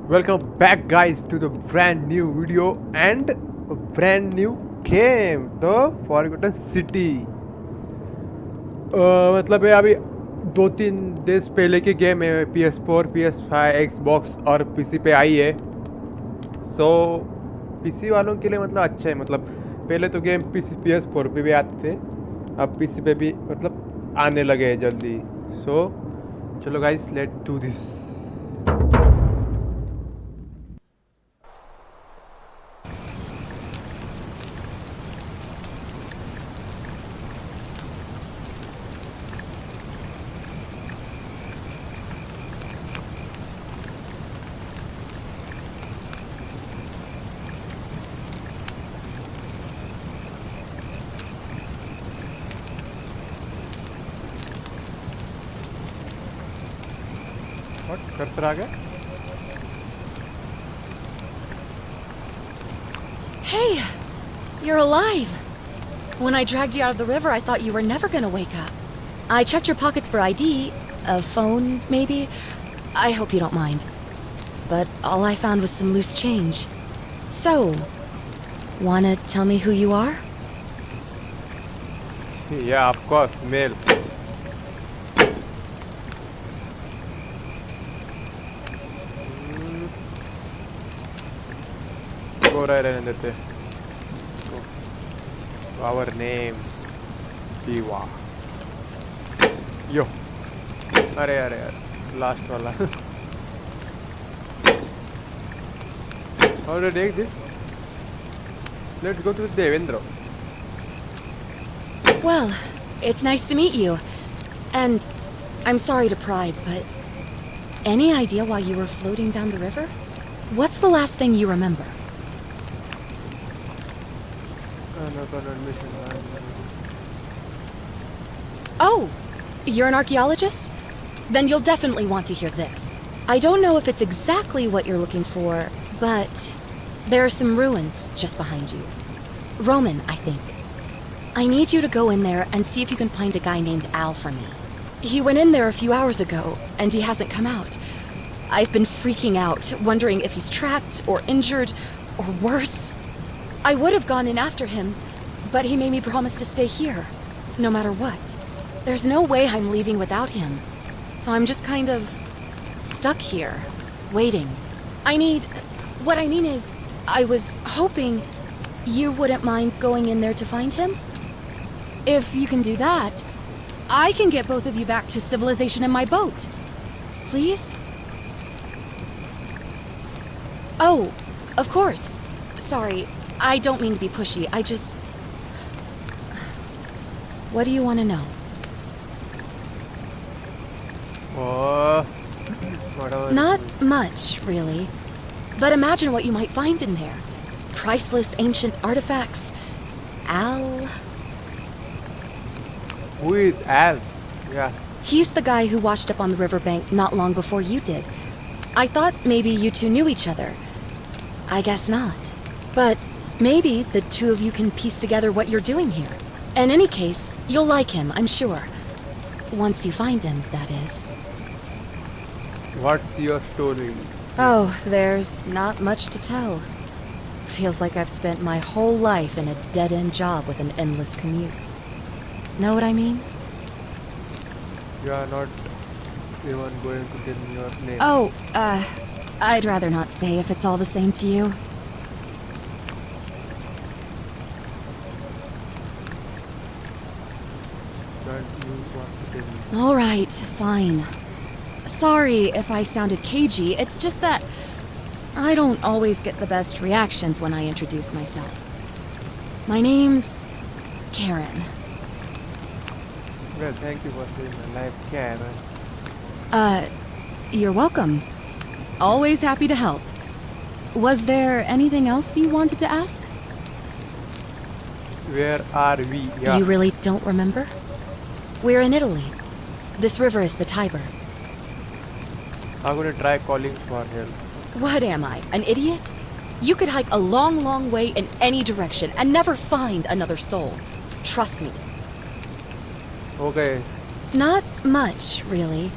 Welcome back guys to the brand new video and a brand new game, The Forgotten City। मतलब ये अभी 2-3 days पहले की game है। PS4, PS5, Xbox और PC पे आई है। PC वालों के लिए मतलब अच्छा है। मतलब पहले तो गेम PS4 पे भी आते थे, अब PC पे भी मतलब आने लगे हैं जल्दी। चलो guys, let's do this. Cursor आ गया। Hey, you're alive. When I dragged you out of the river, I thought you were never gonna wake up. I checked your pockets for ID, a phone, maybe. I hope you don't mind. But all I found was some loose change. So, wanna tell me who you are? Yeah, of course, male. रहने देते। Our name Diva। यो अरे यार last वाला। और देख दे। Let's go to Devendra। Well, it's nice to meet you. And I'm sorry to pry, but any idea why you were floating down the river? What's the last thing you remember? Oh, you're an archaeologist? Then you'll definitely want to hear this. I don't know if it's exactly what you're looking for, but there are some ruins just behind you. Roman, I think. I need you to go in there and see if you can find a guy named Al for me. He went in there a few hours ago, and he hasn't come out. I've been freaking out, wondering if he's trapped or injured or worse. I would have gone in after him, but he made me promise to stay here, no matter what. There's no way I'm leaving without him, so I'm just kind of stuck here, waiting. What I mean is, I was hoping you wouldn't mind going in there to find him. If you can do that, I can get both of you back to civilization in my boat. Please? Oh, of course. Sorry. I don't mean to be pushy, I just... What do you want to know? Not much, really. But imagine what you might find in there. Priceless ancient artifacts. Al... Who is Al? Yeah. He's the guy who washed up on the riverbank not long before you did. I thought maybe you two knew each other. I guess not. But... maybe the two of you can piece together what you're doing here. In any case, you'll like him, I'm sure. Once you find him, that is. What's your story? Oh, there's not much to tell. Feels like I've spent my whole life in a dead-end job with an endless commute. Know what I mean? You are not even going to tell me your name. Oh, I'd rather not say if it's all the same to you. All right, fine. Sorry if I sounded cagey, it's just that I don't always get the best reactions when I introduce myself. My name's Karen. Well, thank you for saving my life, Karen. You're welcome. Always happy to help. Was there anything else you wanted to ask? Where are we? Yeah. You really don't remember? We're in Italy. This river is the Tiber. I'm gonna try calling for help. What am I, an idiot? You could hike a long, long way in any direction and never find another soul. Trust me. Okay. Not much, really.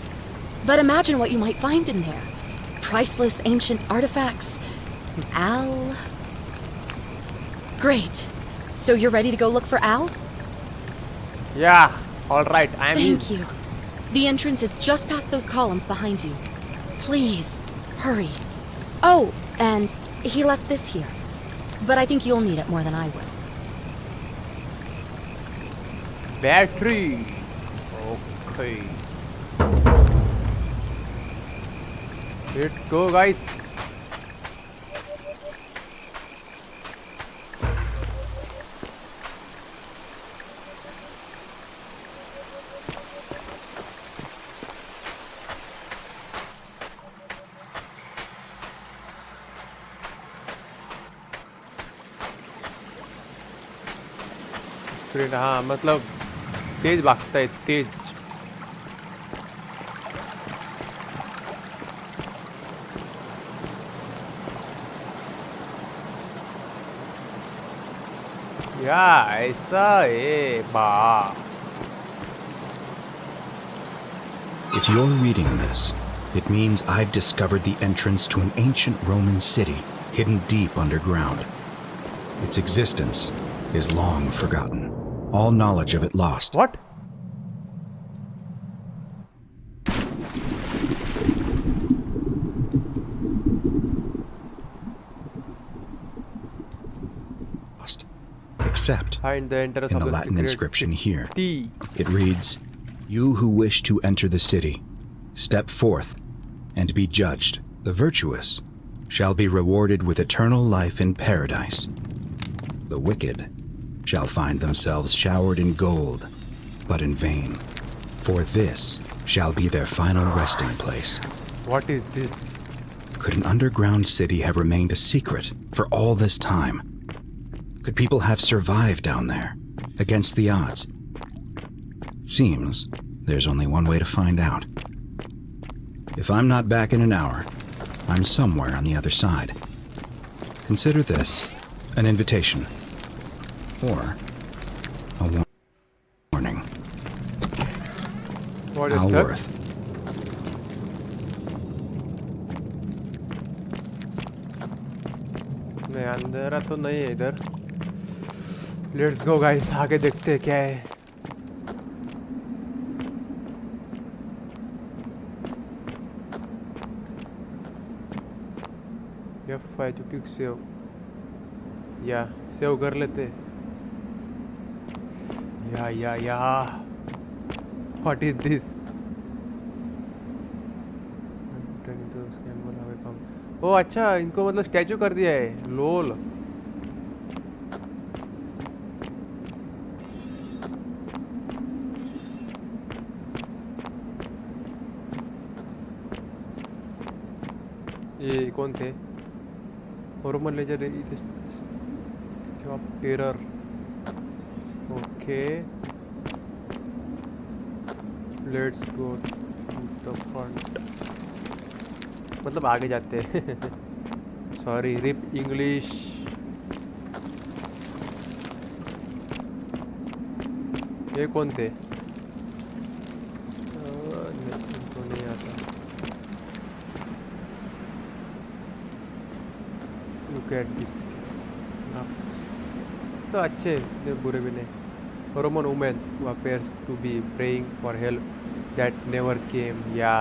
But imagine what you might find in there. priceless ancient artifacts. Al. Great. So you're ready to go look for Al? Yeah, all right, I'm in. Thank you. The entrance is just past those columns behind you. Please, hurry. Oh, and he left this here. But I think you'll need it more than I will. Battery. Okay. Let's go, guys. हाँ मतलब तेज भागता है तेज या ऐसा है बा If you're reading this, it means I've discovered the entrance to an ancient Roman city hidden deep underground. Its existence is long forgotten. All knowledge of it lost. What? Except Find the entrance in of the the Latin secret inscription here. T. It reads, "You who wish to enter the city, step forth and be judged. The virtuous shall be rewarded with eternal life in paradise. The wicked shall find themselves showered in gold, but in vain. For this shall be their final resting place." What is this? Could an underground city have remained a secret for all this time? Could people have survived down there, against the odds? It seems there's only one way to find out. If I'm not back in an hour, I'm somewhere on the other side. Consider this an invitation, or a warning. What is that? Alworth. नहीं अंधेरा तो नहीं है इधर let's go guys आगे देखते हैं क्या है F5 to quick save या सेव कर लेते या व्हाट इज दिस ओ अच्छा इनको मतलब स्टैचू कर दिया है लोल ये कौन थे Roman legion of terror okay let's go to the front मतलब आगे जाते हैं सॉरी रिप इंग्लिश ये कौन थे तो नहीं आता लुक एट दिस तो अच्छे बुरे भी नहीं Roman women who appears to be praying for help that never came या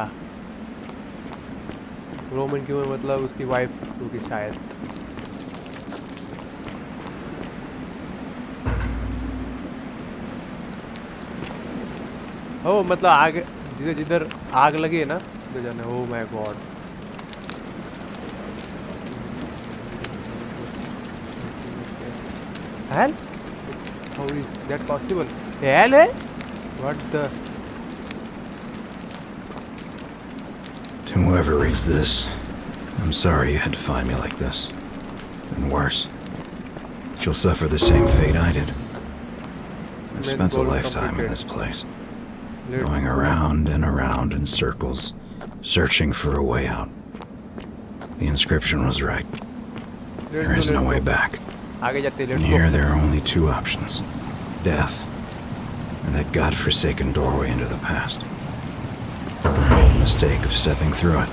रोमन क्यों है मतलब उसकी वाइफ होगी शायद ओ मतलब आग जिधर जिधर आग लगी है ना उधर जाना oh my God hell how is that possible hell है what the To whoever reads this, I'm sorry you had to find me like this. And worse, you'll suffer the same fate I did. I've spent a lifetime in this place, going around and around in circles, searching for a way out. The inscription was right. There is no way back. And here there are only two options. Death, and that godforsaken doorway into the past. I made the mistake of stepping through it.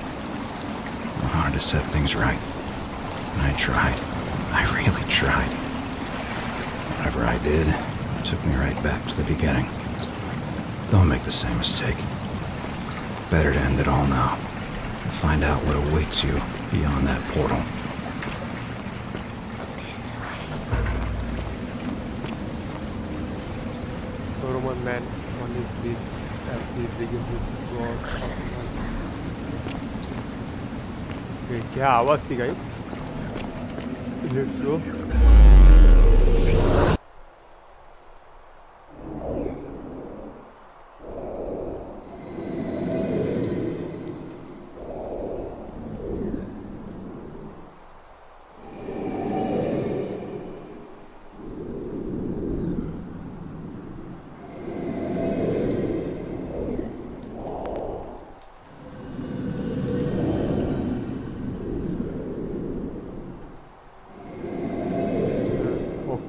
wanted to set things right. And I tried. I really tried. Whatever I did, took me right back to the beginning. Don't make the same mistake. Better to end it all now. And find out what awaits you beyond that portal. Roman man on his feet as he begins his walk. Okay, क्या आवाज थी guys? Let's go.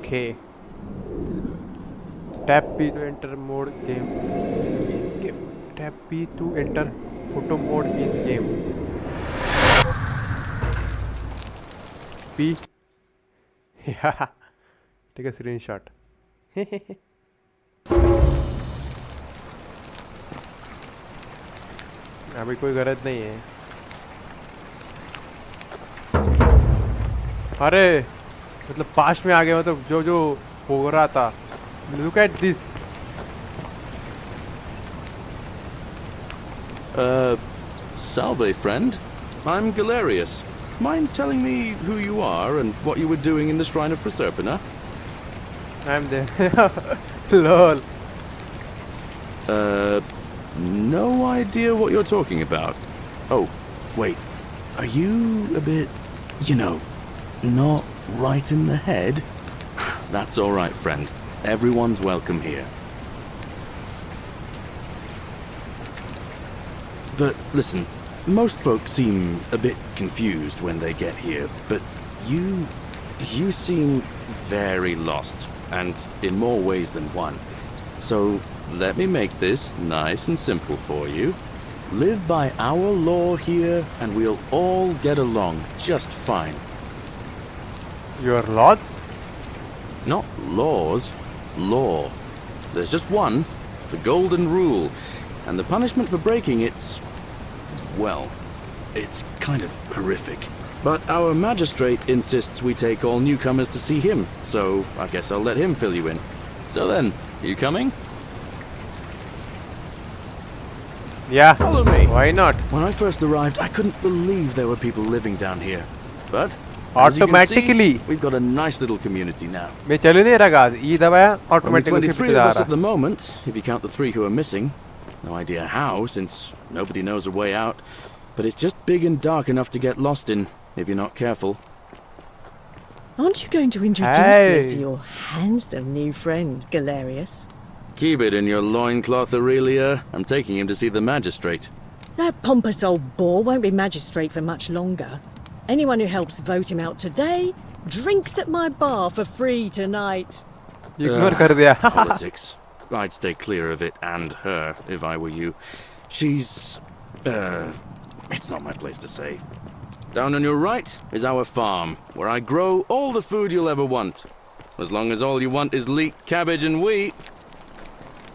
Okay. Tap P to enter mode game. Tap P to enter photo mode in game. P. Yeah. Take a screenshot. अभी कोई गरज नहीं है. अरे मतलब पास में आ गया मतलब जो जो हो रहा था. Look at this. Salve, friend. I'm Galerius. Mind telling me who you are and what you were doing in the Shrine of Proserpina? I'm there. Lol. No idea what you're talking about. Oh, wait. Are you a bit, not right in the head? That's all right, friend. Everyone's welcome here. But listen, most folks seem a bit confused when they get here, but you seem very lost, and in more ways than one. So let me make this nice and simple for you. Live by our law here, and we'll all get along just fine. Your laws? Not laws, law. There's just one, the golden rule, and the punishment for breaking it's kind of horrific. But our magistrate insists we take all newcomers to see him, so I guess I'll let him fill you in. So then, you coming? Yeah. Follow me. Why not? When I first arrived, I couldn't believe there were people living down here. But as you can Automatically. see, we've got a nice little community now. मैं चल ही नहीं रहा गाज. ये दबाया Only automatically 23 shift of जा us at रहा. the moment, if you count the 3 who are missing. No idea how, since nobody knows a way out. But it's just big and dark enough to get lost in, if you're not careful. Aren't you going to introduce Hey. me to your handsome new friend, Galerius? Keep it in your loincloth, Aurelia. I'm taking him to see the magistrate. That pompous old bore won't be magistrate for much longer. Anyone who helps vote him out today drinks at my bar for free tonight. Ignore कर दिया. Politics. I'd stay clear of it and her, if I were you. She's... it's not my place to say. Down on your right is our farm, where I grow all the food you'll ever want. As long as all you want is leek, cabbage and wheat.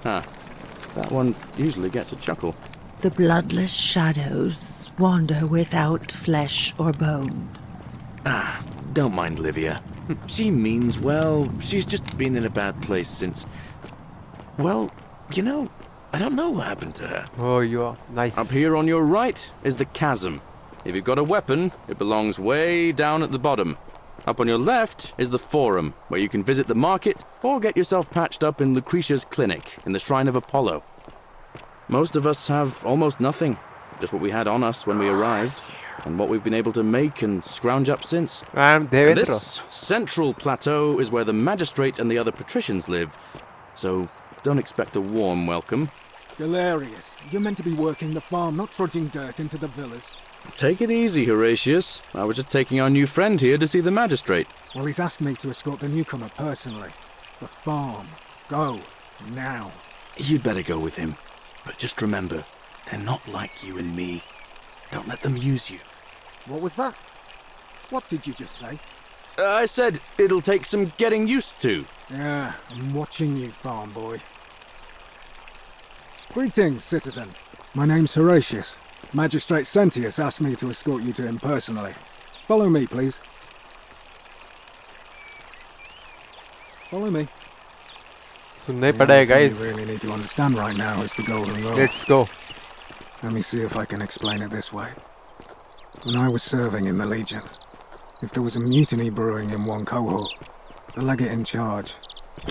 Huh. That one usually gets a chuckle. The bloodless shadows wander without flesh or bone. Don't mind Livia. She means well. She's just been in a bad place since... Well, I don't know what happened to her. Oh, you are nice. Up here on your right is the chasm. If you've got a weapon, it belongs way down at the bottom. Up on your left is the forum, where you can visit the market or get yourself patched up in Lucretia's clinic in the Shrine of Apollo. Most of us have almost nothing, just what we had on us when we arrived, and what we've been able to make and scrounge up since. I'm And Devendra. this central plateau is where the magistrate and the other patricians live, so don't expect a warm welcome. Galerius, you're meant to be working the farm, not trudging dirt into the villas. Take it easy, Horatius. I was just taking our new friend here to see the magistrate. Well, he's asked me to escort the newcomer personally. The farm. Go. Now. You'd better go with him. But just remember, they're not like you and me. Don't let them use you. What was that? What did you just say? I said it'll take some getting used to. Yeah, I'm watching you, farm boy. Greetings, citizen. My name's Horatius. Magistrate Sentius asked me to escort you to him personally. Follow me, please. Follow me. सुनना ही The पड़ेगा only thing guys. you really need to understand right now is the golden rule. Let's go. Let me see if I can explain it this way. When I was serving in the Legion, if there was a mutiny brewing in one cohort, the legate in charge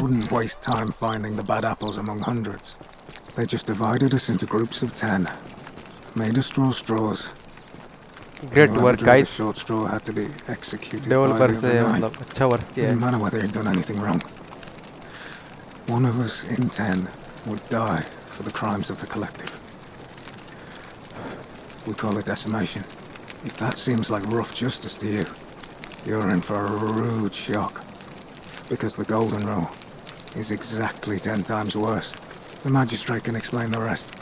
wouldn't waste time finding the bad apples among hundreds. They just divided us into groups of 10, made us draw straws. Great Whoever work drew the guys. short straw had to be executed by developer the से other 9. मतलब अच्छा work किया Didn't है. matter whether he'd done anything wrong. One of us in 10 would die for the crimes of the collective. We call it decimation. If that seems like rough justice to you, you're in for a rude shock. Because the golden rule is exactly 10 times worse. The magistrate can explain the rest.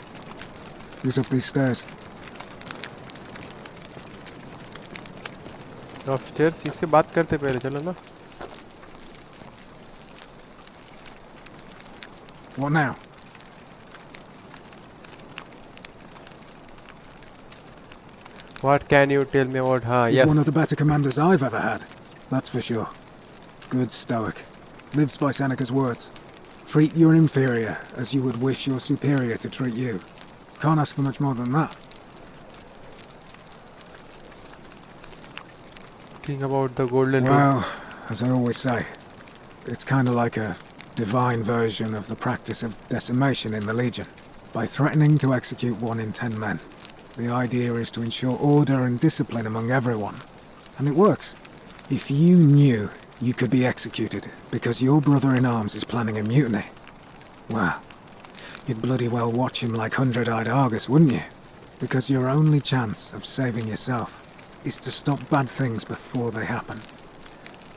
Who's up these stairs? Upstairs इससे बात करते पहले चलो ना. What now? What can you tell me about? हाँ He's yes. one of the better commanders I've ever had. That's for sure. Good stoic. Lives by Seneca's words. Treat your inferior as you would wish your superior to treat you. Can't ask for much more than that. Thinking about the golden rule. Well, as I always say, it's kind of like a divine version of the practice of decimation in the Legion. By threatening to execute 1 in 10 men, the idea is to ensure order and discipline among everyone. And it works. If you knew you could be executed because your brother-in-arms is planning a mutiny, well, you'd bloody well watch him like hundred-eyed Argus, wouldn't you? Because your only chance of saving yourself is to stop bad things before they happen.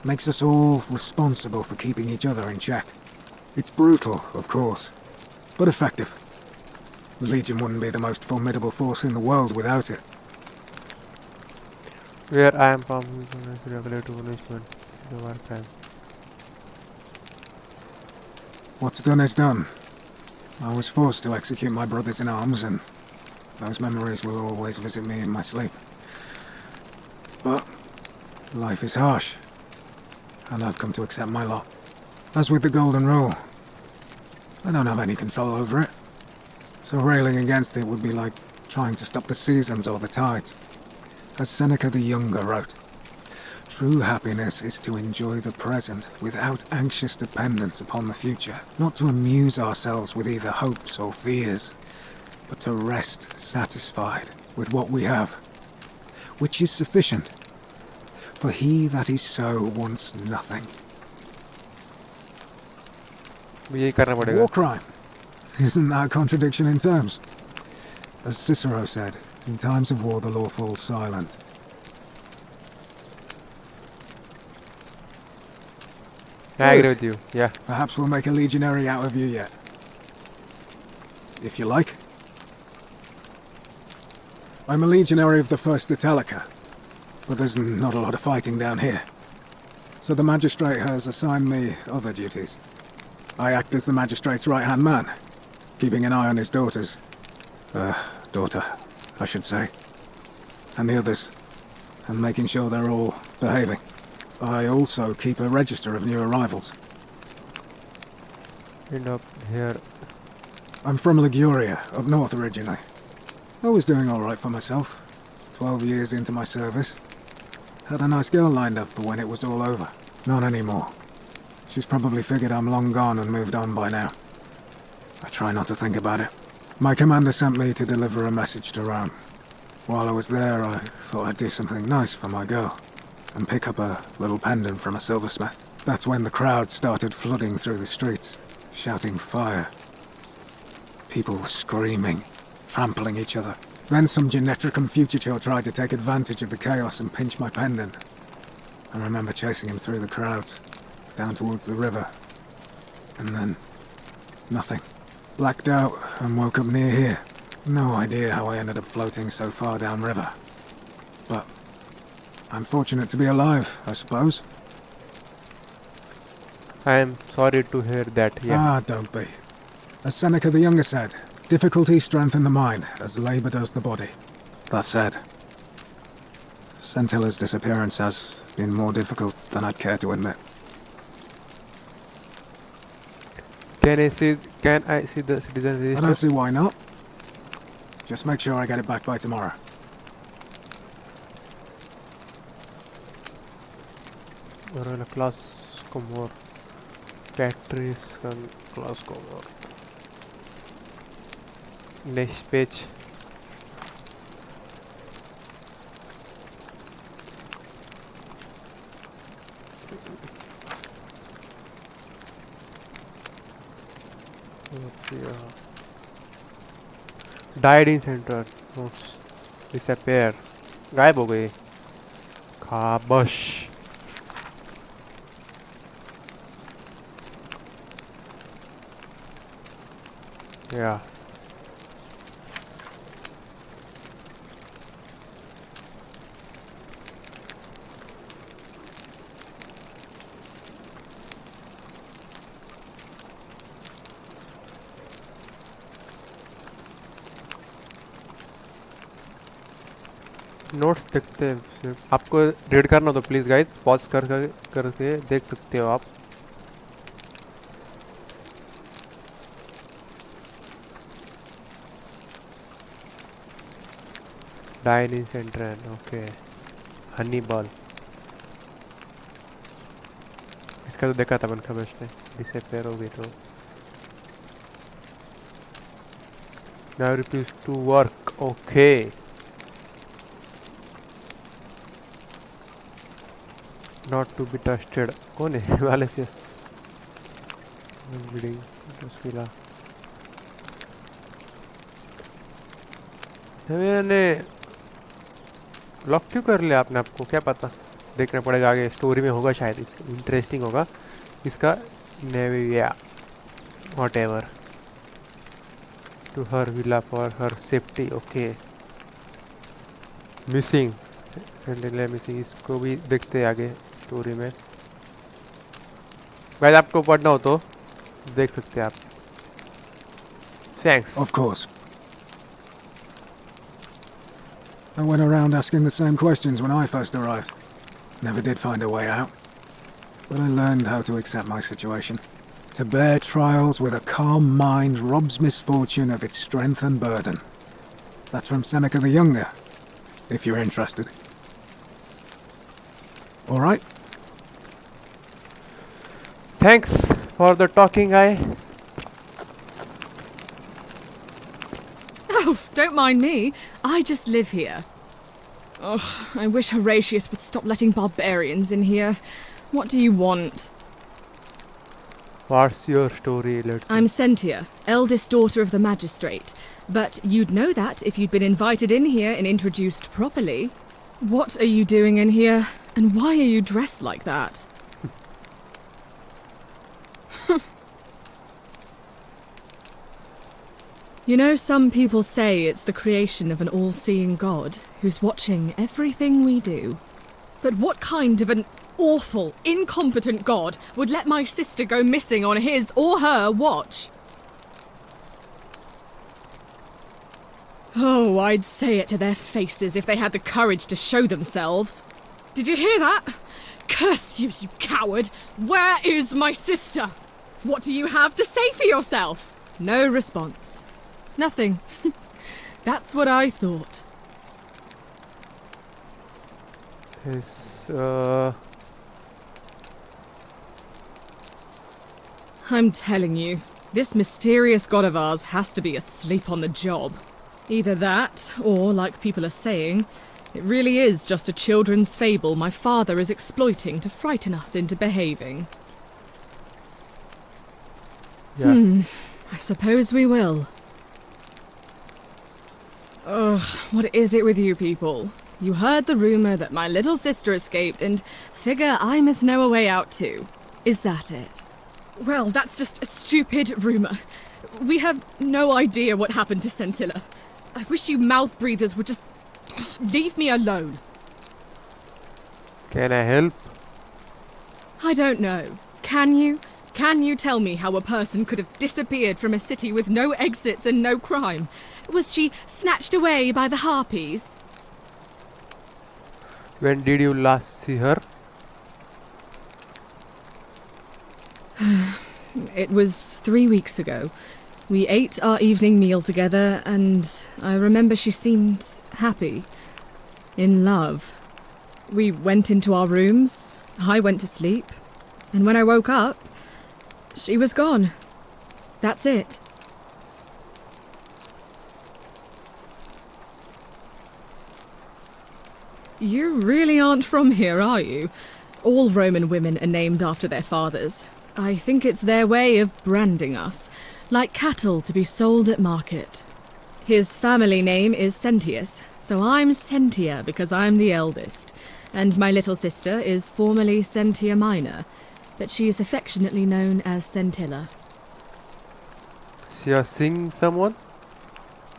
Makes us all responsible for keeping each other in check. It's brutal, of course, but effective. The Legion wouldn't be the most formidable force in the world without it. Where I am from, regulate punishment. The war crime. What's done is done. I was forced to execute my brothers in arms, and those memories will always visit me in my sleep. But life is harsh, and I've come to accept my lot. As with the Golden Rule, I don't have any control over it. So railing against it would be like trying to stop the seasons or the tides. As Seneca the Younger wrote, true happiness is to enjoy the present without anxious dependence upon the future, not to amuse ourselves with either hopes or fears, but to rest satisfied with what we have, which is sufficient. For he that is so wants nothing. यही करना पड़ेगा. War crime. Isn't that a contradiction in terms? As Cicero said, in times of war the law falls silent. I agree with you. Yeah. Perhaps we'll make a legionary out of you yet. If you like. I'm a legionary of the 1st Italica, but there's not a lot of fighting down here. So the magistrate has assigned me other duties. I act as the magistrate's right-hand man, keeping an eye on his daughters. Daughter, I should say. And the others, and making sure they're all behaving. I also keep a register of new arrivals. End up here. I'm from Liguria, up north originally. I was doing all right for myself. 12 years into my service. Had a nice girl lined up for when it was all over. Not anymore. She's probably figured I'm long gone and moved on by now. I try not to think about it. My commander sent me to deliver a message to Rome. While I was there, I thought I'd do something nice for my girl and pick up a little pendant from a silversmith. That's when the crowd started flooding through the streets, shouting fire. People were screaming, trampling each other. Then some genetricum fugitor tried to take advantage of the chaos and pinch my pendant. I remember chasing him through the crowds, down towards the river. And then, nothing. Blacked out and woke up near here. No idea how I ended up floating so far downriver. But I'm fortunate to be alive, I suppose. I am sorry to hear that. Yeah. Ah, don't be. As Seneca the Younger said, difficulty strengthens the mind, as labour does the body. That said, Scentilla's disappearance has been more difficult than I'd care to admit. Can I see the citizen I register? don't see why not. Just make sure I get it back by tomorrow. Or class como batteries can class como. Next page. Died in center. Notes. Disappear. गायब हो गई. खाबश. Yeah. Notes देखते हैं. आपको read करना तो please guys pause करके देख सकते हो आप. Dine in centre. Okay. Honey ball. इसका तो देखा था मन खबर ने. डिसअपियर हो गई तो. Now refuse to work. Okay. Not to be trusted. कौन है? Malicious. Bleeding. मुश्किला. मैंने लॉक क्यों कर लिया आपने? आपको क्या पता? देखना पड़ेगा आगे स्टोरी में होगा शायद. इंटरेस्टिंग होगा इसका. Nivea whatever to her villa for her safety. Okay. Missing. Missing. इसको भी देखते हैं आगे स्टोरी में. गाइस आपको पढ़ना हो तो देख सकते हैं आप. Thanks. Of course. I went around asking the same questions when I first arrived. Never did find a way out. But I learned how to accept my situation. To bear trials with a calm mind robs misfortune of its strength and burden. That's from Seneca the Younger, if you're interested. All right? Thanks for the talking guy. Oh, don't mind me. I just live here. Ugh, I wish Horatius would stop letting barbarians in here. What do you want? What's your story? Let's I'm Sentia, eldest daughter of the magistrate. But you'd know that if you'd been invited in here and introduced properly. What are you doing in here? And why are you dressed like that? You know, some people say it's the creation of an all-seeing God who's watching everything we do. But what kind of an awful, incompetent God would let my sister go missing on his or her watch? Oh, I'd say it to their faces if they had the courage to show themselves. Did you hear that? Curse you, you coward! Where is my sister? What do you have to say for yourself? No response. Nothing. That's what I thought. I'm telling you, this mysterious god of ours has to be asleep on the job. Either that, or, like people are saying, it really is just a children's fable my father is exploiting to frighten us into behaving. Yeah. I suppose we will. Ugh, what is it with you people? You heard the rumour that my little sister escaped and figure I must know a way out too. Is that it? Well, that's just a stupid rumour. We have no idea what happened to Scentilla. I wish you mouth breathers would just leave me alone. Can I help? I don't know. Can you? Can you tell me how a person could have disappeared from a city with no exits and no crime? Was she snatched away by the harpies? When did you last see her? It was 3 weeks ago. We ate our evening meal together, and I remember she seemed happy. In love. We went into our rooms, I went to sleep, and when I woke up, she was gone. That's it. You really aren't from here, are you? All Roman women are named after their fathers. I think it's their way of branding us, like cattle to be sold at market. His family name is Sentius, so I'm Sentia because I'm the eldest, and my little sister is formerly Sentia Minor, but she is affectionately known as Scintilla. She was seeing someone?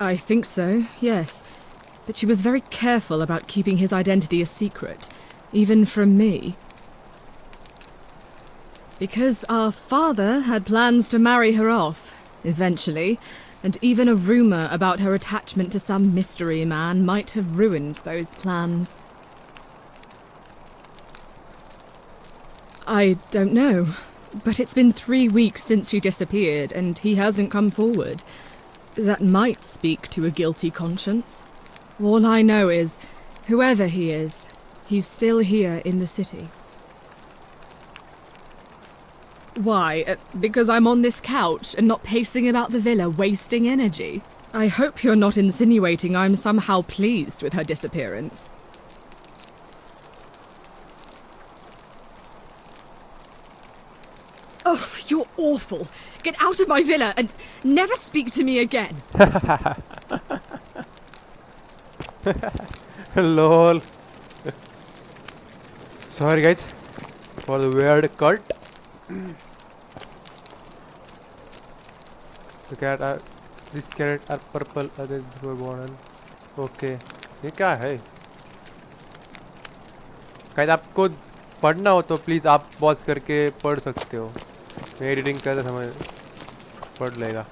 I think so, yes. But she was very careful about keeping his identity a secret, even from me. Because our father had plans to marry her off, eventually, and even a rumour about her attachment to some mystery man might have ruined those plans. I don't know, but it's been 3 weeks since she disappeared, and he hasn't come forward. That might speak to a guilty conscience. All I know is, whoever he is, he's still here in the city. Why? Because I'm on this couch and not pacing about the villa, wasting energy? I hope you're not insinuating I'm somehow pleased with her disappearance. Oh, you're awful. Get out of my villa and never speak to me again. Lol. Sorry guys for the weird cut. The cat are this carrot are purple, others were born. Okay, ये क्या है? Guys आपको पढ़ना हो तो please आप pause करके पढ़ सकते हो. मैं एडिटिंग करते समय पढ़ लेगा.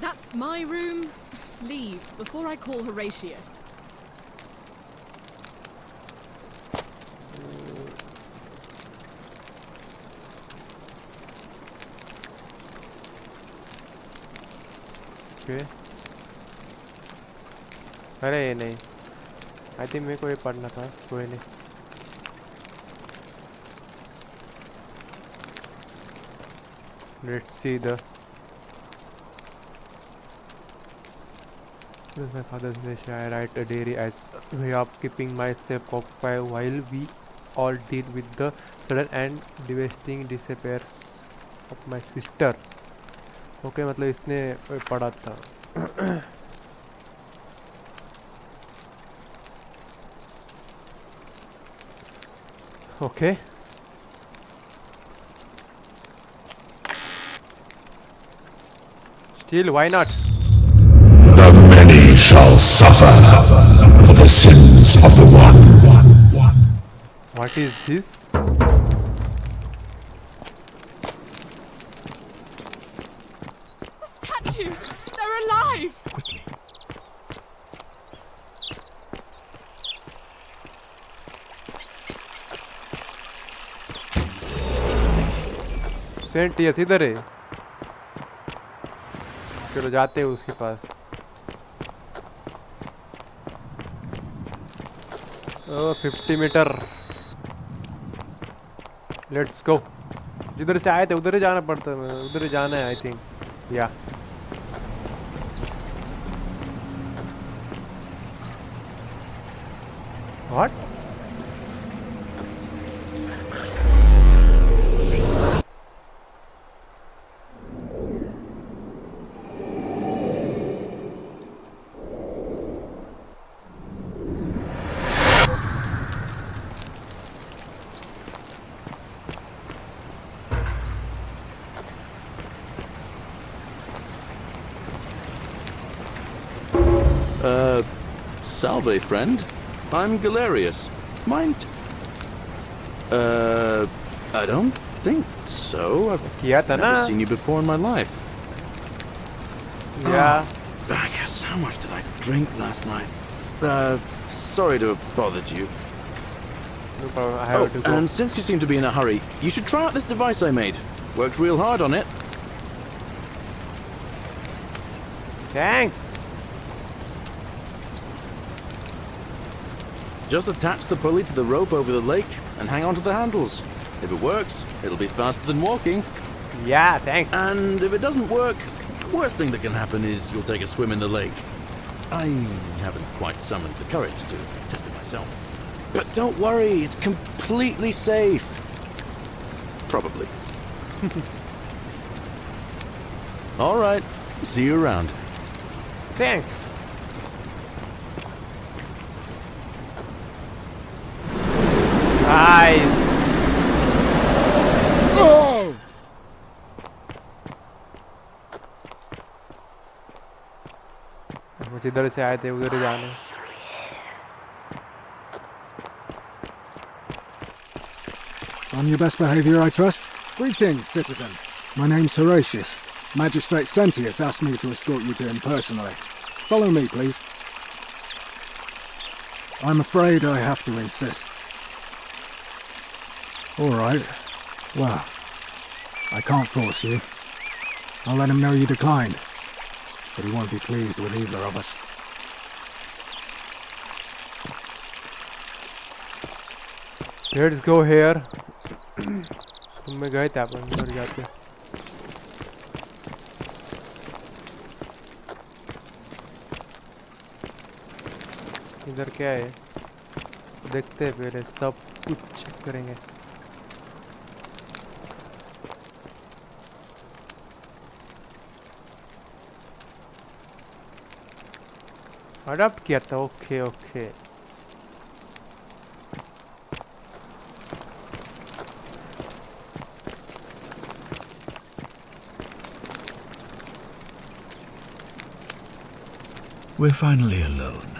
That's my room. Leave before I call Horatius. Okay. अरे ये नहीं. I think मेरे को ये पढ़ना था. कोई नहीं. Let's see the. This is my father's wish. I write a diary as a way of keeping myself occupied while we all deal with the sudden and devastating disappearance of my sister. Okay, मतलब इसने पढ़ा था. Okay. Still, why not? The many shall suffer for the sins of the one. What is this? Statues! They're alive! Saint yes इधर है. चलो जाते हैं उसके पास. ओह 50 मीटर. Let's go. जिधर से आए थे उधर ही जाना पड़ता है. उधर ही जाना है आई थिंक. या what? Salve, friend. I'm Galerius. Mind? I don't think so. I've किया था never ना? seen you before in my life. Yeah. I guess how much did I drink last night? Sorry to have bothered you. No problem. I have to go. And since you seem to be in a hurry, you should try out this device I made. Worked real hard on it. Thanks. Just attach the pulley to the rope over the lake and hang on to the handles. If it works, it'll be faster than walking. Yeah, thanks. And if it doesn't work, worst thing that can happen is you'll take a swim in the lake. I haven't quite summoned the courage to test it myself. But don't worry, it's completely safe. Probably. All right, see you around. Thanks. Nice. Oh! मुझे इधर से आए थे उधर ही जाने. On your best behavior, I trust. Greetings, citizen. My name's Horatius. Magistrate Sentius asked me to escort you to him personally. Follow me, please. I'm afraid I have to insist. All right. Well, I can't force you. I'll let him know you declined, but he won't be pleased with either of us. Let's go here. तुम में गए थे अपन उधर जाते. इधर क्या है? देखते हैं पहले सब कुछ चेक करेंगे. अडॉप्ट किया था. Okay okay. We're finally alone.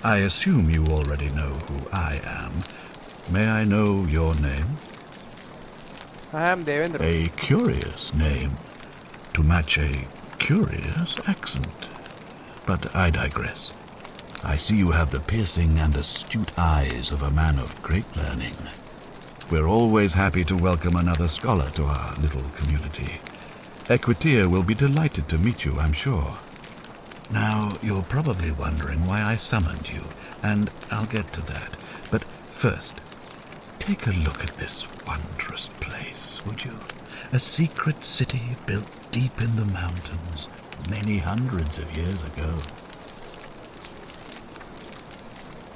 I assume you already know who I am. May I know your name? I am Devendra. A curious name to match a curious accent. But I digress. I see you have the piercing and astute eyes of a man of great learning. We're always happy to welcome another scholar to our little community. Equitia will be delighted to meet you, I'm sure. Now, you're probably wondering why I summoned you, and I'll get to that. But first, take a look at this wondrous place, would you? A secret city built deep in the mountains, many hundreds of years ago.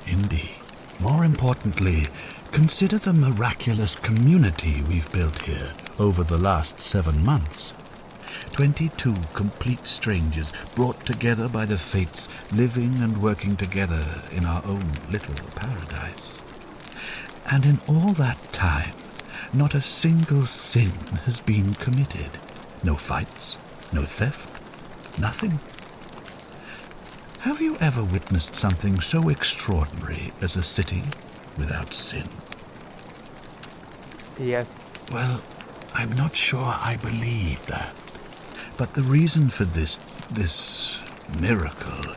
Indeed. More importantly, consider the miraculous community we've built here over the last 7 months. 22 complete strangers brought together by the fates, living and working together in our own little paradise. And in all that time, not a single sin has been committed. No fights, no theft, nothing. Have you ever witnessed something so extraordinary as a city without sin? Yes. Well, I'm not sure I believe that. But the reason for this miracle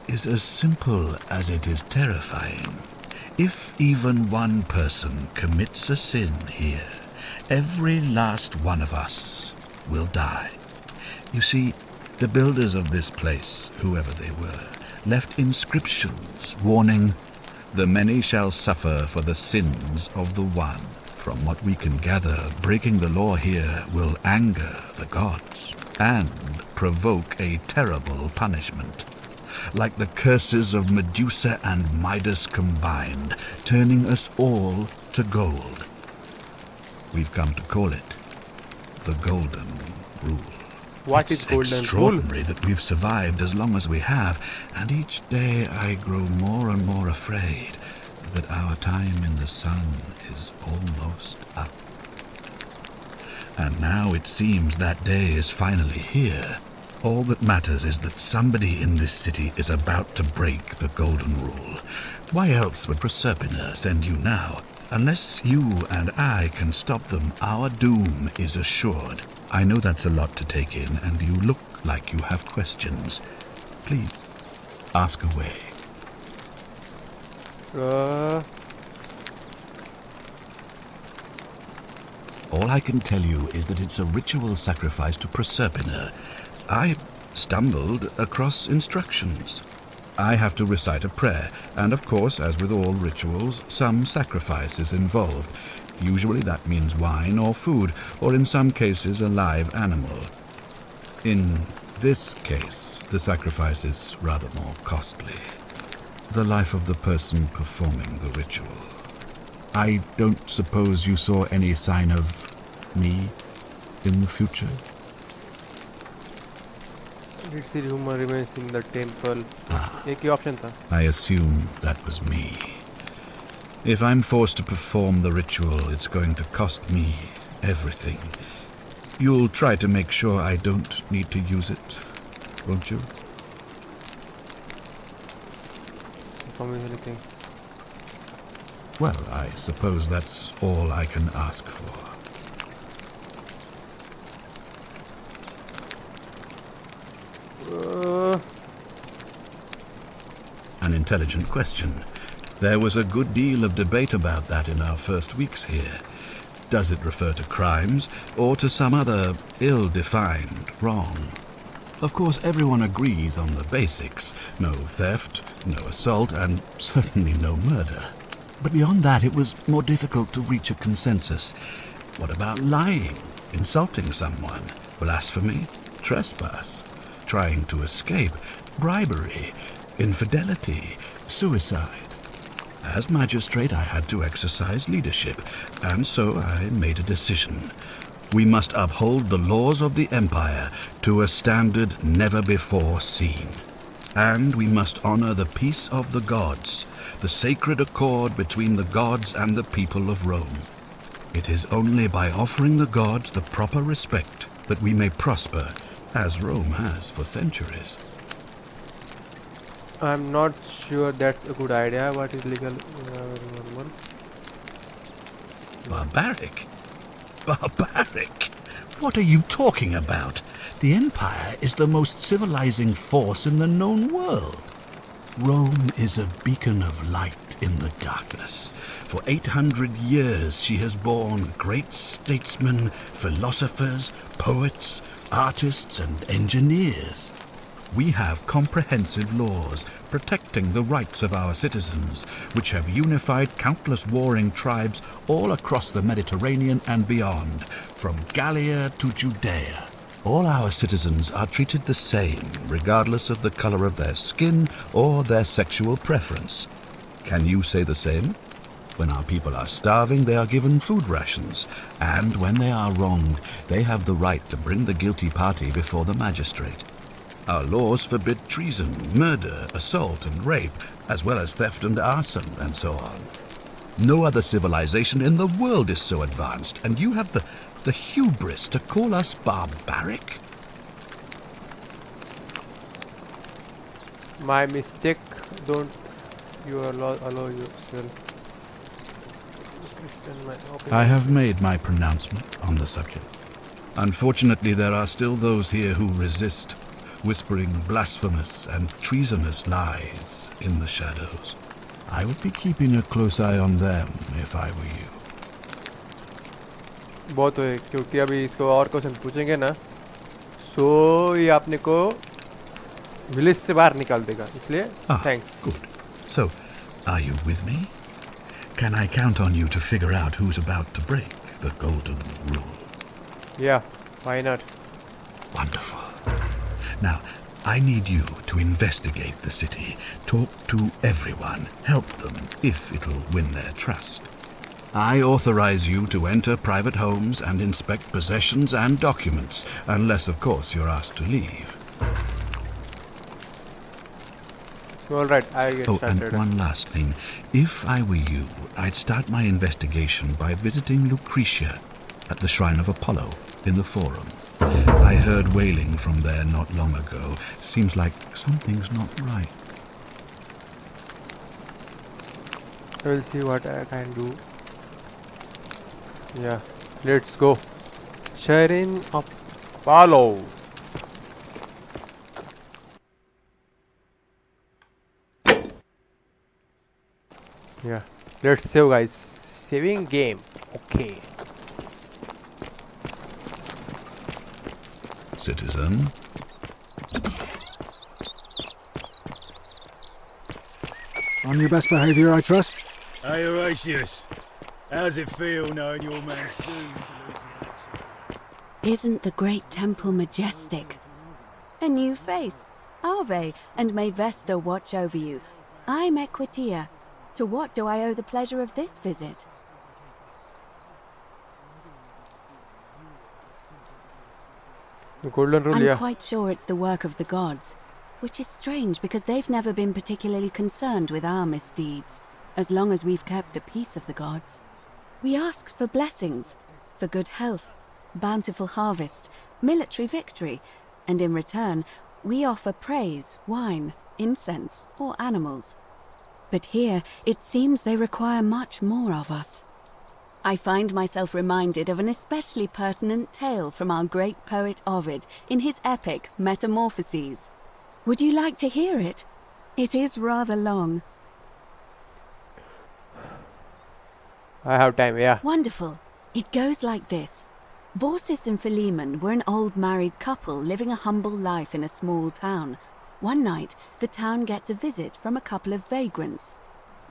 is as simple as it is terrifying. If even one person commits a sin here, every last one of us will die. You see, the builders of this place, whoever they were, left inscriptions warning, "The many shall suffer for the sins of the one." From what we can gather, breaking the law here will anger the gods and provoke a terrible punishment. Like the curses of Medusa and Midas combined, turning us all to gold. We've come to call it the Golden Rule. What is Golden Rule? It's extraordinary that we've survived as long as we have, and each day I grow more and more afraid that our time in the sun is almost up. And now it seems that day is finally here. All that matters is that somebody in this city is about to break the Golden Rule. Why else would Proserpina send you now? Unless you and I can stop them, our doom is assured. I know that's a lot to take in, and you look like you have questions. Please, ask away. All I can tell you is that it's a ritual sacrifice to Proserpina. I stumbled across instructions. I have to recite a prayer, and of course, as with all rituals, some sacrifice is involved. Usually that means wine or food, or in some cases a live animal. In this case, the sacrifice is rather more costly. The life of the person performing the ritual. I don't suppose you saw any sign of me in the future? It's the rumor remains in the temple. एक ही option था. I assume that was me. If I'm forced to perform the ritual, it's going to cost me everything. You'll try to make sure I don't need to use it, won't you? Promise anything. Well, I suppose that's all I can ask for. An intelligent question. There was a good deal of debate about that in our first weeks here. Does it refer to crimes or to some other ill-defined wrong? Of course, everyone agrees on the basics. No theft, no assault, and certainly no murder. But beyond that, it was more difficult to reach a consensus. What about lying, insulting someone, blasphemy, trespass, trying to escape, bribery, infidelity, suicide? As magistrate, I had to exercise leadership, and so I made a decision. We must uphold the laws of the Empire to a standard never before seen. And we must honor the peace of the gods, the sacred accord between the gods and the people of Rome. It is only by offering the gods the proper respect that we may prosper, as Rome has for centuries. I'm not sure that's a good idea. What is legal? Barbaric? Barbaric? What are you talking about? The Empire is the most civilizing force in the known world. Rome is a beacon of light in the darkness. For 800 years she has borne great statesmen, philosophers, poets, artists, and engineers. We have comprehensive laws protecting the rights of our citizens, which have unified countless warring tribes all across the Mediterranean and beyond, from Gallia to Judea. All our citizens are treated the same, regardless of the color of their skin or their sexual preference. Can you say the same? When our people are starving, they are given food rations, and when they are wronged, they have the right to bring the guilty party before the magistrate. Our laws forbid treason, murder, assault, and rape, as well as theft and arson, and so on. No other civilization in the world is so advanced, and you have the hubris to call us barbaric? My mistake. Don't you allow yourself. Okay. I have made my pronouncement on the subject. Unfortunately, there are still those here who resist, whispering blasphemous and treasonous lies in the shadows. I would be keeping a close eye on them if I were you. बहुत है क्योंकि अभी इसको और question पूछेंगे ना सो ये आपने को विलेज से बाहर निकाल देगा इसलिए thanks Good. So, are you with me? Can I count on you to figure out who's about to break the Golden Rule? Yeah, why not? Wonderful. Now, I need you to investigate the city, talk to everyone, help them if it'll win their trust. I authorize you to enter private homes and inspect possessions and documents, unless, of course, you're asked to leave. All right, I get started. And one last thing. If I were you, I'd start my investigation by visiting Lucretia at the Shrine of Apollo in the Forum. I heard wailing from there not long ago. Seems like something's not right. I will see what I can do. Yeah, let's go. Sharing of Apollo. Yeah, let's save, guys. Saving game. Okay. Citizen, On your best behaviour, I trust? Hey, Horatius. How's it feel knowing your man's doomed to lose the election? Isn't the great temple majestic? A new face. Ave, and may Vesta watch over you. I'm Equitia. To what do I owe the pleasure of this visit? The golden rule, I'm yeah. quite sure it's the work of the gods, which is strange because they've never been particularly concerned with our misdeeds, as long as we've kept the peace of the gods. We ask for blessings, for good health, bountiful harvest, military victory, and in return, we offer praise, wine, incense, or animals. But here, it seems they require much more of us. I find myself reminded of an especially pertinent tale from our great poet Ovid in his epic Metamorphoses. Would you like to hear it? It is rather long. I have time, yeah. Wonderful. It goes like this. Baucis and Philemon were an old married couple living a humble life in a small town. One night, the town gets a visit from a couple of vagrants.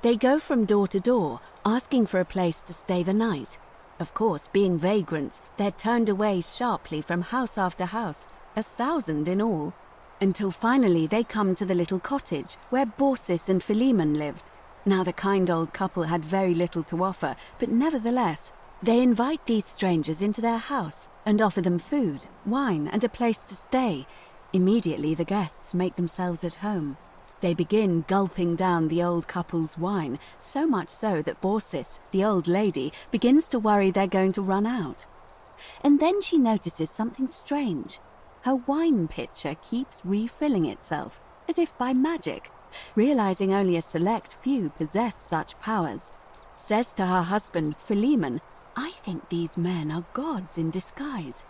They go from door to door, asking for a place to stay the night. Of course, being vagrants, they're turned away sharply from house after house, 1,000 in all, until finally they come to the little cottage where Baucis and Philemon lived. Now the kind old couple had very little to offer, but nevertheless, they invite these strangers into their house and offer them food, wine, and a place to stay. Immediately the guests make themselves at home. They begin gulping down the old couple's wine, so much so that Baucis, the old lady, begins to worry they're going to run out. And then she notices something strange. Her wine pitcher keeps refilling itself, as if by magic. Realizing only a select few possess such powers, says to her husband, Philemon, "I think these men are gods in disguise."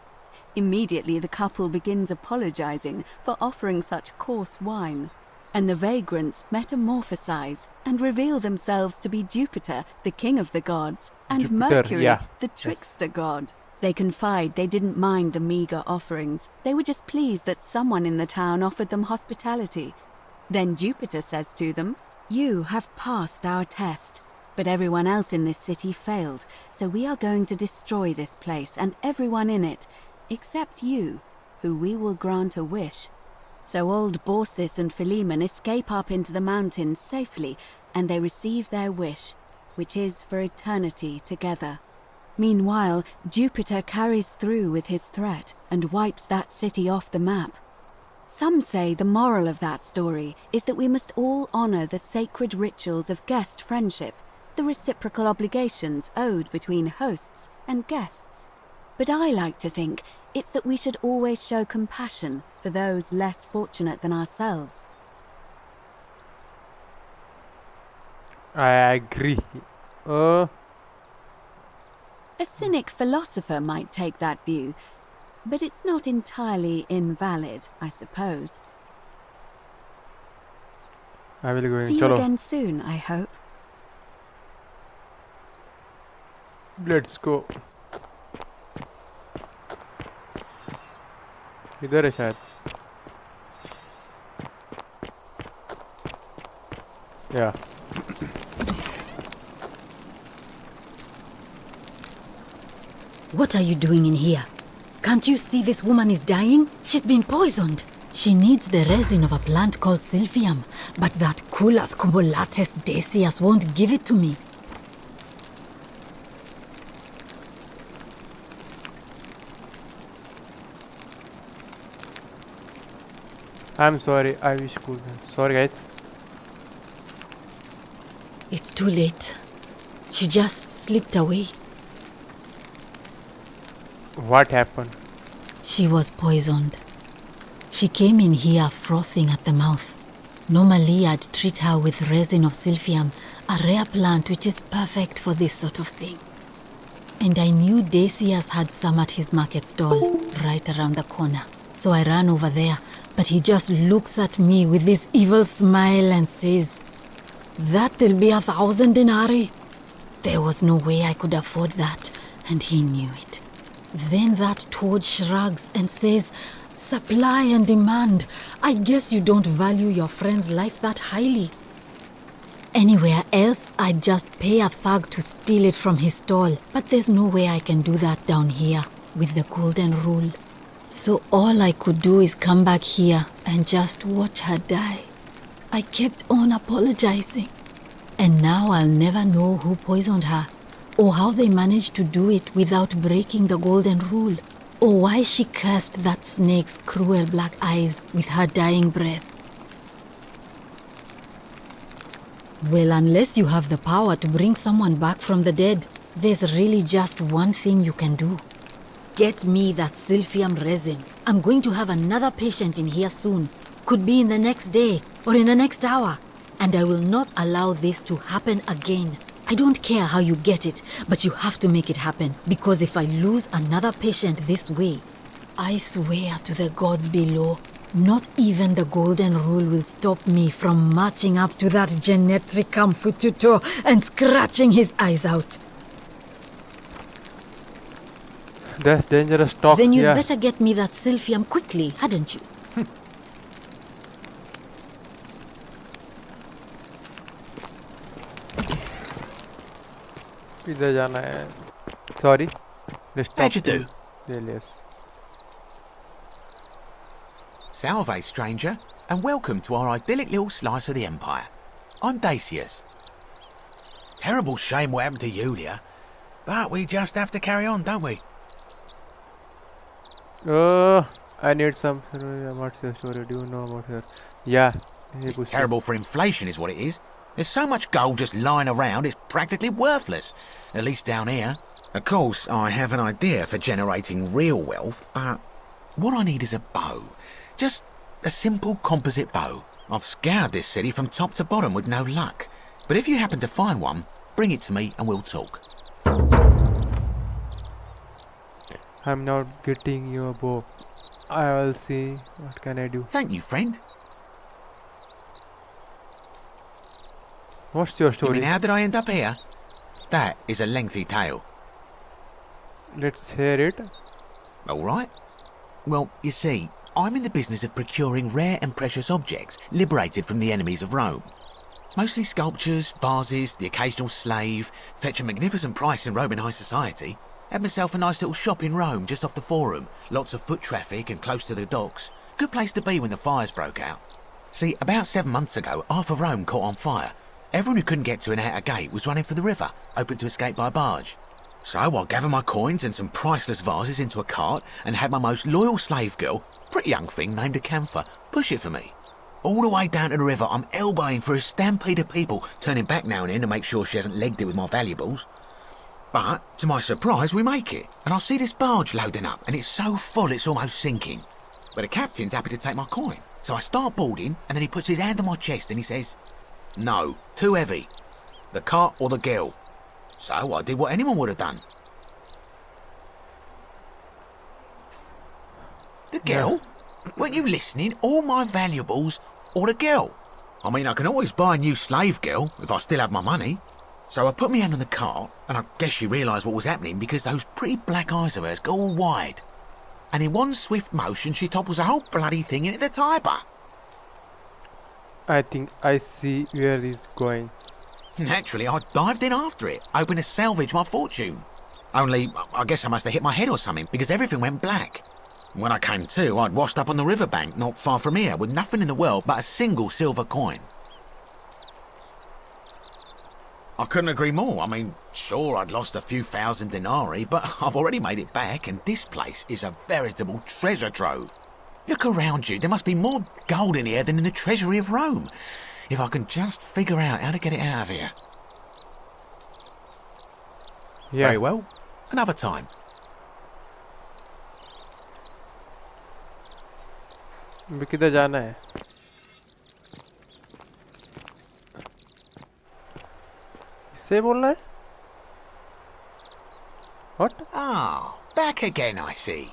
Immediately the couple begins apologizing for offering such coarse wine, and the vagrants metamorphosize and reveal themselves to be Jupiter, the king of the gods, and Jupiter, Mercury, yeah. the trickster god. They confide they didn't mind the meager offerings. They were just pleased that someone in the town offered them hospitality. Then Jupiter says to them, "You have passed our test, but everyone else in this city failed, so we are going to destroy this place and everyone in it, except you, who we will grant a wish." So old Baucis and Philemon escape up into the mountains safely, and they receive their wish, which is for eternity together. Meanwhile, Jupiter carries through with his threat and wipes that city off the map. Some say the moral of that story is that we must all honor the sacred rituals of guest friendship, the reciprocal obligations owed between hosts and guests. But I like to think it's that we should always show compassion for those less fortunate than ourselves. I agree. A cynic philosopher might take that view, but it's not entirely invalid, I suppose. I will go in. See you Chalo. again soon, I hope. Let's go. इधर है शायद. Yeah. What are you doing in here? Can't you see this woman is dying? She's been poisoned. She needs the resin of a plant called silphium, but that Culus cubulatus decius won't give it to me. I'm sorry. I wish could. Sorry, guys. It's too late. She just slipped away. What happened? She was poisoned. She came in here frothing at the mouth. Normally, I'd treat her with resin of silphium, a rare plant which is perfect for this sort of thing. And I knew Decius had some at his market stall, right around the corner. So I ran over there, but he just looks at me with this evil smile and says, "That'll be 1,000 denarii." There was no way I could afford that, and he knew it. Then that toad shrugs and says, "Supply and demand. I guess you don't value your friend's life that highly." Anywhere else, I'd just pay a thug to steal it from his stall. But there's no way I can do that down here with the golden rule. So all I could do is come back here and just watch her die. I kept on apologizing. And now I'll never know who poisoned her, or how they managed to do it without breaking the golden rule, or why she cursed that snake's cruel black eyes with her dying breath. Well, unless you have the power to bring someone back from the dead, there's really just one thing you can do. Get me that silphium resin. I'm going to have another patient in here soon. Could be in the next day or in the next hour. And I will not allow this to happen again. I don't care how you get it, but you have to make it happen. Because if I lose another patient this way, I swear to the gods below, not even the golden rule will stop me from marching up to that genetricum fututo and scratching his eyes out. That's dangerous talk. Then you'd yeah. better get me that silphium quickly, hadn't you? इधर जाना है. Sorry. How'd you do? Yes. Salve, stranger, and welcome to our idyllic little slice of the Empire. I'm Decius. Terrible shame what happened to Yulia, but we just have to carry on, don't we? I need some. What's your story? Do you know about her? Yeah. It's terrible for inflation is what it is. There's so much gold just lying around, it's practically worthless. At least down here. Of course, I have an idea for generating real wealth, but what I need is a bow. Just a simple composite bow. I've scoured this city from top to bottom with no luck. But if you happen to find one, bring it to me and we'll talk. I'm not getting your bow. I will see. What can I do? Thank you, friend. What's your story? You mean how did I end up here? That is a lengthy tale. Let's hear it. All right. Well, you see, I'm in the business of procuring rare and precious objects liberated from the enemies of Rome. Mostly sculptures, vases, the occasional slave. Fetch a magnificent price in Roman high society. Had myself a nice little shop in Rome just off the Forum. Lots of foot traffic and close to the docks. Good place to be when the fires broke out. See, about 7 months ago, half of Rome caught on fire. Everyone who couldn't get to an outer gate was running for the river, open to escape by barge. So I gathered my coins and some priceless vases into a cart and had my most loyal slave girl, pretty young thing named Acantha, push it for me. All the way down to the river, I'm elbowing for a stampede of people, turning back now and then to make sure she hasn't legged it with my valuables. But, to my surprise, we make it, and I see this barge loading up, and it's so full it's almost sinking. But the captain's happy to take my coin, so I start boarding, and then he puts his hand on my chest and he says, "No, too heavy. The cart or the girl." So I did what anyone would have done. The girl? Weren't you listening? All my valuables or the girl? I mean, I can always buy a new slave girl if I still have my money. So I put my hand on the cart, and I guess she realised what was happening because those pretty black eyes of hers go all wide. And in one swift motion, she topples the whole bloody thing into the Tiber. I think I see where he's going. Naturally, I dived in after it, hoping to salvage my fortune. Only, I guess I must have hit my head or something, because everything went black. When I came to, I'd washed up on the riverbank not far from here, with nothing in the world but a single silver coin. I couldn't agree more. I mean, sure, I'd lost a few thousand denarii, but I've already made it back, and this place is a veritable treasure trove. Look around you, there must be more gold in here than in the treasury of Rome. If I can just figure out how to get it out of here. Yeah. Very well, another time. अभी किधर जाना है? इससे बोलना है? What? Ah, back again, I see.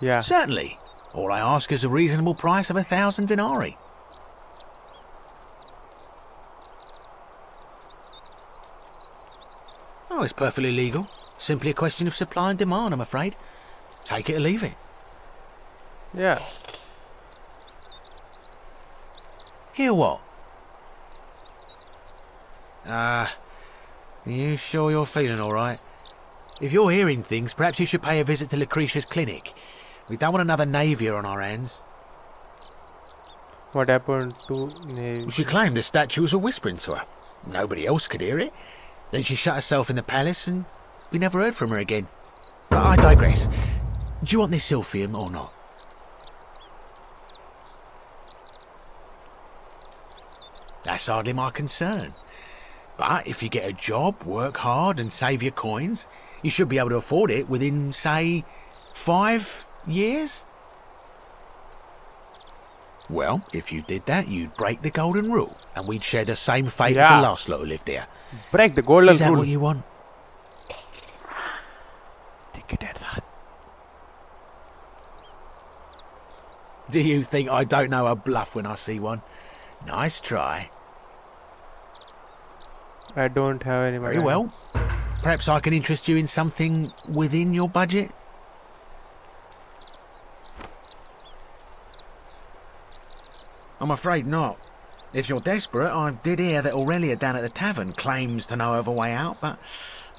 Yeah. Certainly. All I ask is a reasonable price of 1,000 denarii. Oh, it's perfectly legal. Simply a question of supply and demand, I'm afraid. Take it or leave it. Yeah. Hear what? You sure you're feeling all right? If you're hearing things, perhaps you should pay a visit to Lucretia's clinic. We don't want another Navia on our hands. What happened to Navy? She claimed the statues were whispering to her. Nobody else could hear it. Then she shut herself in the palace and we never heard from her again. But I digress. Do you want this Silphium or not? That's hardly my concern. But if you get a job, work hard and save your coins, you should be able to afford it within, say, 5 years? Well, if you did that, you'd break the golden rule, and we'd share the same fate as the last lot who lived there. Break the golden rule. Is that what you want? Do you think I don't know a bluff when I see one? Nice try. I don't have any money. Very well. Perhaps I can interest you in something within your budget? I'm afraid not. If you're desperate, I did hear that Aurelia down at the tavern claims to know of a way out, but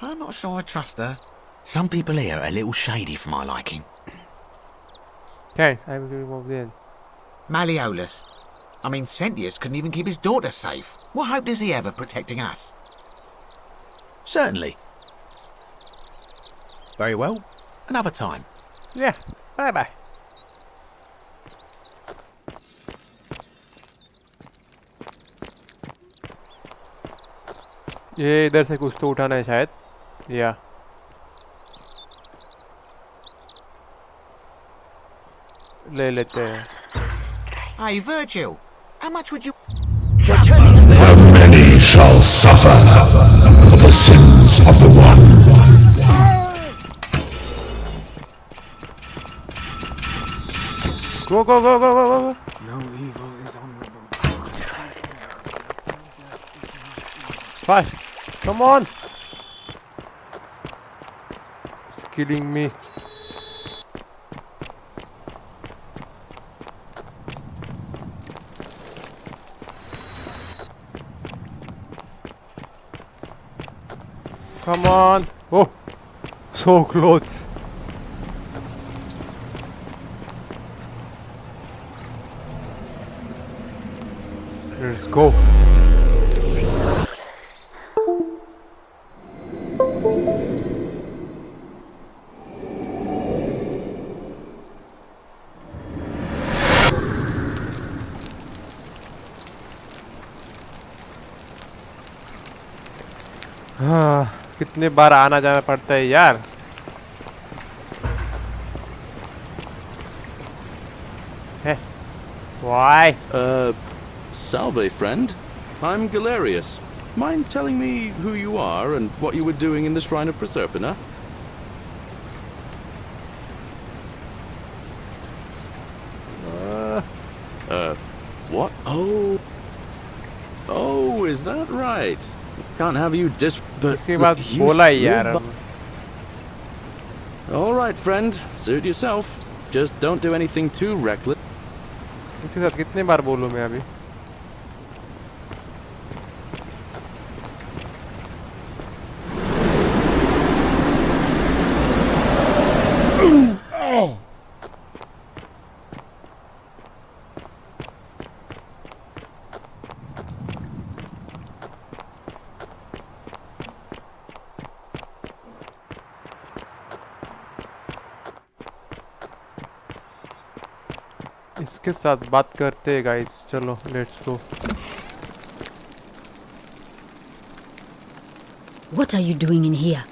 I'm not sure I trust her. Some people here are a little shady for my liking. Okay, I'm going to move in. Malleolus. I mean, Centius couldn't even keep his daughter safe. What hope does he have of protecting us? Certainly. Very well. Another time. Yeah, bye-bye. ये इधर से कुछ तो उठाना है शायद या ले लेते हैं. Hey, Virgil, how much would you... The many shall suffer for the sins of the one. Go, go, go, go, go, go. No evil is honorable. Fast. Come on. It's killing me. Come on. Oh, so close. Let's go. कितने बार आना जाना पड़ता है यार. Why? Salve, friend. I'm Galerius. Mind telling me who you are and what you were doing in the Shrine of Proserpina? What? Oh, is that right? Can't have you इसके बाद बोला ही यार. All right, friend. Suit yourself. Just don't do anything too reckless. इसके साथ कितने बार बोलूं मैं अभी? इसके साथ बात करते हैं गाइस. चलो let's go. What are you doing in here?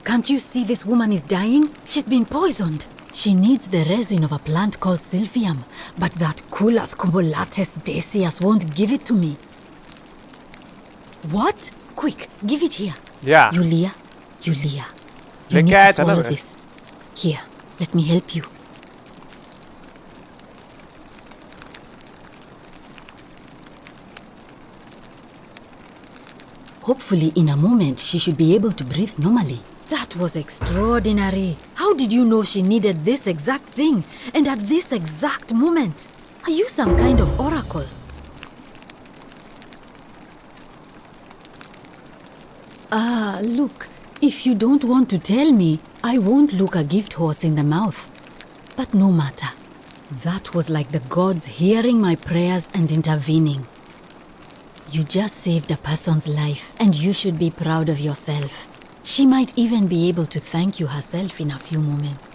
Can't you see this woman is dying? She's been poisoned. She needs the resin of a plant called Silphium, but that Culus cumbulatus decius won't give it to me. What? Quick, give it here. Yeah. Yulia, you लेके need आया to था ना swallow मैं। this. Here, let me help you. Hopefully, in a moment, she should be able to breathe normally. That was extraordinary. How did you know she needed this exact thing, and at this exact moment? Are you some kind of oracle? Ah, look. If you don't want to tell me, I won't look a gift horse in the mouth. But no matter. That was like the gods hearing my prayers and intervening. You just saved a person's life, and you should be proud of yourself. She might even be able to thank you herself in a few moments.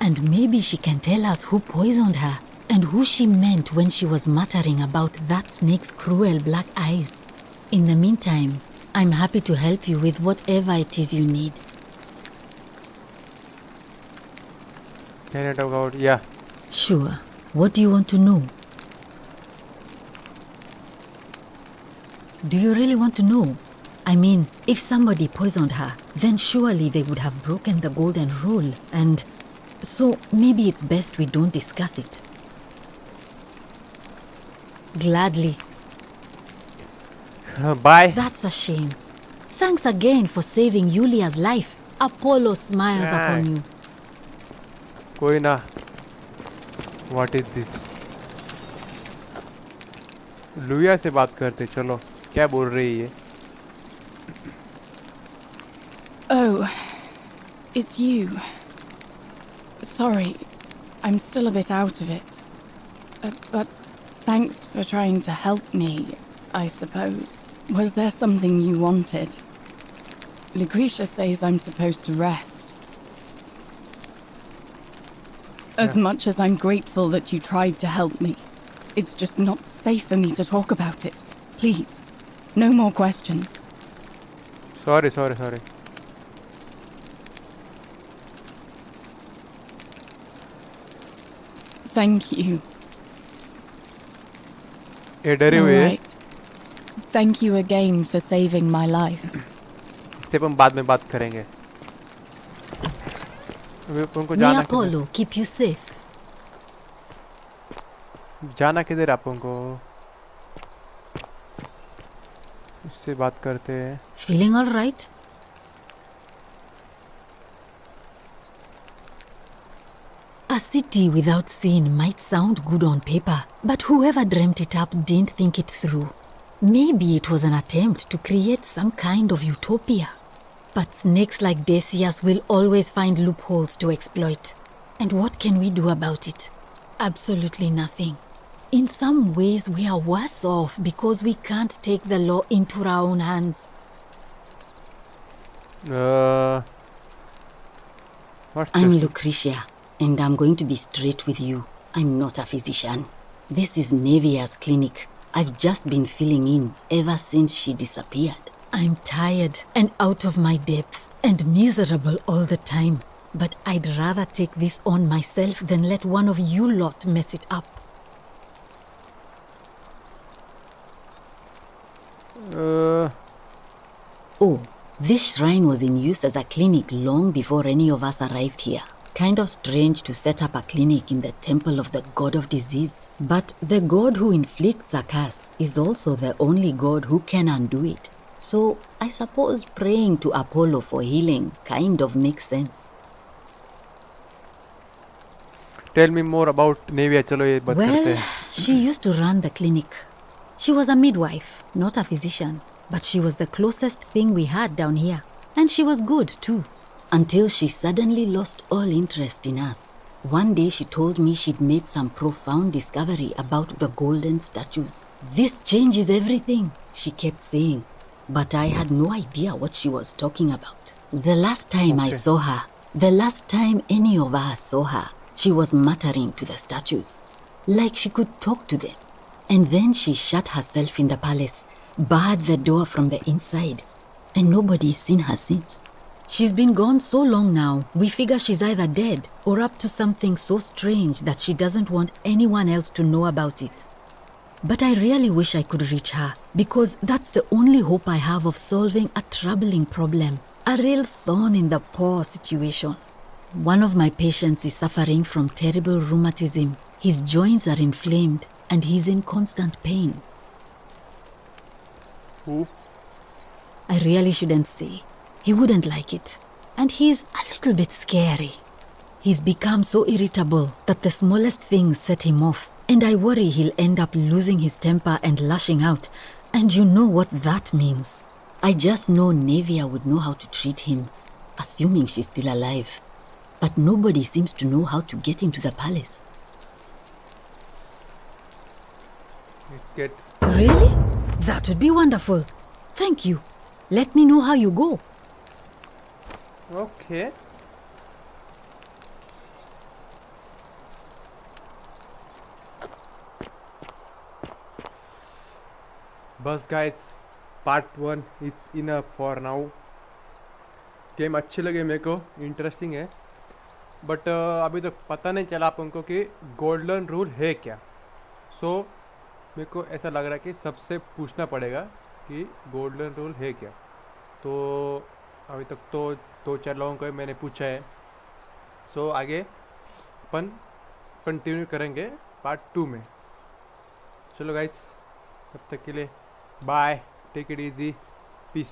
And maybe she can tell us who poisoned her, and who she meant when she was muttering about that snake's cruel black eyes. In the meantime, I'm happy to help you with whatever it is you need. Can I talk about? Yeah. Sure. What do you want to know? Do you really want to know? I mean, if somebody poisoned her, then surely they would have broken the golden rule, and so maybe it's best we don't discuss it. Gladly. Bye. That's a shame. Thanks again for saving Yulia's life. Apollo smiles upon you. कोई ना. What is this? लुया से बात करते चलो. क्या बोल रही है? Oh, it's you. Sorry, I'm still a bit out of it. But thanks for trying to help me, I suppose. Was there something you wanted? Lucretia says I'm supposed to rest. As much as I'm grateful that you tried to help me, it's just not safe for me to talk about it. Please, no more questions. Sorry. Thank you. ये डरे हुए हैं. Alright. Thank you again for saving my life. इससे हम बाद में बात करेंगे. उनको May जाना Apollo keep you safe. जाना किधर आप उनको? इससे बात करते हैं. Feeling all right? A city without sin might sound good on paper, but whoever dreamt it up didn't think it through. Maybe it was an attempt to create some kind of utopia. But snakes like Decius will always find loopholes to exploit. And what can we do about it? Absolutely nothing. In some ways, we are worse off because we can't take the law into our own hands. I'm Lucretia, and I'm going to be straight with you. I'm not a physician. This is Nevia's clinic. I've just been filling in ever since she disappeared. I'm tired and out of my depth and miserable all the time. But I'd rather take this on myself than let one of you lot mess it up. Oh, this shrine was in use as a clinic long before any of us arrived here. Kind of strange to set up a clinic in the temple of the god of disease. But the god who inflicts a curse is also the only god who can undo it. So I suppose praying to Apollo for healing kind of makes sense. Tell me more about Nevia. चलो ये बात करते Well, हैं. she used to run the clinic. She was a midwife, not a physician. But she was the closest thing we had down here. And she was good, too. Until she suddenly lost all interest in us. One day she told me she'd made some profound discovery about the golden statues. This changes everything, she kept saying. But I had no idea what she was talking about. The last time I saw her, the last time any of us saw her, she was muttering to the statues, like she could talk to them. And then she shut herself in the palace, barred the door from the inside, and nobody's seen her since. She's been gone so long now, we figure she's either dead or up to something so strange that she doesn't want anyone else to know about it. But I really wish I could reach her, because that's the only hope I have of solving a troubling problem, a real thorn in the paw situation. One of my patients is suffering from terrible rheumatism. His joints are inflamed and he's in constant pain. Who? I really shouldn't say. He wouldn't like it. And he's a little bit scary. He's become so irritable that the smallest things set him off. And I worry he'll end up losing his temper and lashing out. And you know what that means. I just know Navia would know how to treat him, assuming she's still alive. But nobody seems to know how to get into the palace. Let's get... Really? That would be wonderful. Thank you. Let me know how you go. Okay. बस guys part 1 it's enough for now. Game अच्छे लगे मेरे को, interesting है, but अभी तक पता नहीं चला अपन को कि गोल्डन रूल है क्या. सो मेरे को ऐसा लग रहा है कि सबसे पूछना पड़ेगा कि गोल्डन रूल है क्या. तो अभी तक तो 2-4 लोगों को मैंने पूछा है. सो आगे अपन कंटिन्यू करेंगे पार्ट 2 में. चलो गाइस, तब तक के लिए bye, take it easy, piece.